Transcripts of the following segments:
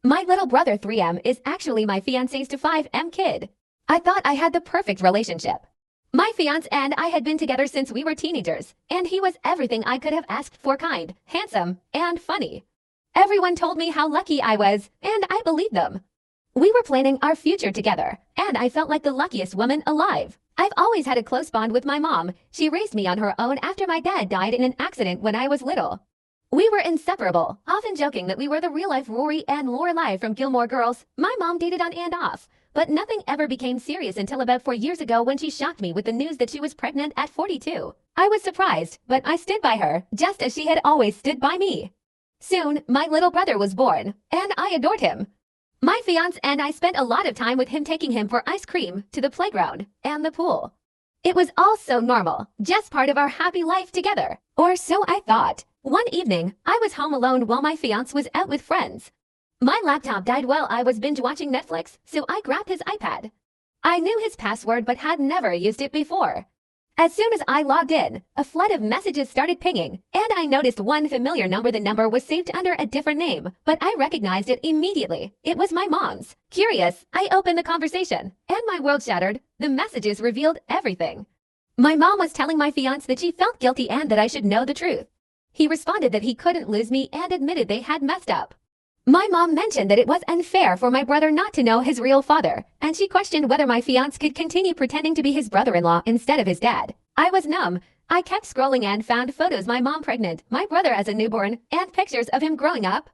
My little brother 3M is actually my fiance's to 5M kid. I thought I had the perfect relationship. My fiance and I had been together since we were teenagers, and he was everything I could have asked for: kind, handsome, and funny. Everyone told me how lucky I was, and I believed them. We were planning our future together, and I felt like the luckiest woman alive. I've always had a close bond with my mom. She raised me on her own after my dad died in an accident when I was little. We were inseparable, often joking that we were the real-life Rory and Lorelai from Gilmore Girls. My mom dated on and off, but nothing ever became serious until about 4 years ago when she shocked me with the news that she was pregnant at 42. I was surprised, but I stood by her, just as she had always stood by me. Soon, my little brother was born, and I adored him. My fiance and I spent a lot of time with him, taking him for ice cream, to the playground, and the pool. It was all so normal, just part of our happy life together. Or so I thought. One evening, I was home alone while my fiance was out with friends. My laptop died while I was binge-watching Netflix, so I grabbed his iPad. I knew his password but had never used it before. As soon as I logged in, a flood of messages started pinging, and I noticed one familiar number. The number was saved under a different name, but I recognized it immediately. It was my mom's. Curious, I opened the conversation, and my world shattered. The messages revealed everything. My mom was telling my fiance that she felt guilty and that I should know the truth. He responded that he couldn't lose me and admitted they had messed up. My mom mentioned that it was unfair for my brother not to know his real father, and she questioned whether my fiance could continue pretending to be his brother-in-law instead of his dad. I was numb. I kept scrolling and found photos: my mom pregnant, my brother as a newborn, and pictures of him growing up.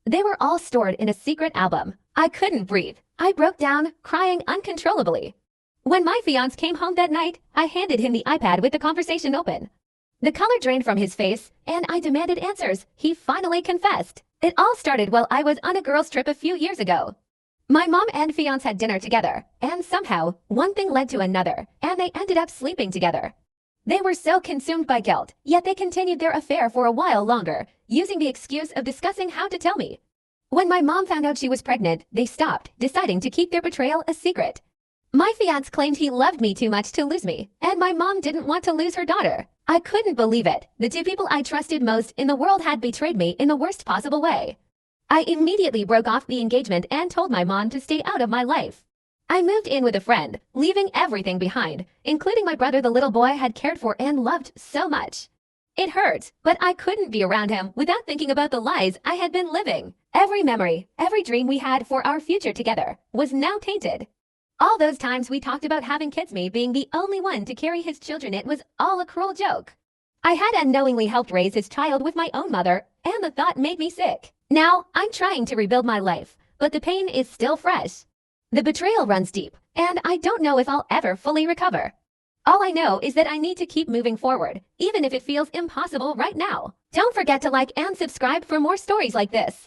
They were all stored in a secret album. I couldn't breathe. I broke down, crying uncontrollably. When my fiance came home that night, I handed him the iPad with the conversation open. The color drained from his face, and I demanded answers. He finally confessed. It all started while I was on a girls' trip a few years ago. My mom and fiance had dinner together, and somehow, one thing led to another, and they ended up sleeping together. They were so consumed by guilt, yet they continued their affair for a while longer, using the excuse of discussing how to tell me. When my mom found out she was pregnant, they stopped, deciding to keep their betrayal a secret. My fiance claimed he loved me too much to lose me, and my mom didn't want to lose her daughter. I couldn't believe it. The two people I trusted most in the world had betrayed me in the worst possible way. I immediately broke off the engagement and told my mom to stay out of my life. I moved in with a friend, leaving everything behind, including my brother, the little boy I had cared for and loved so much. It hurt, but I couldn't be around him without thinking about the lies I had been living. Every memory, every dream we had for our future together was now tainted. All those times we talked about having kids, me being the only one to carry his children, it was all a cruel joke. I had unknowingly helped raise his child with my own mother, and the thought made me sick. Now, I'm trying to rebuild my life, but the pain is still fresh. The betrayal runs deep, and I don't know if I'll ever fully recover. All I know is that I need to keep moving forward, even if it feels impossible right now. Don't forget to like and subscribe for more stories like this.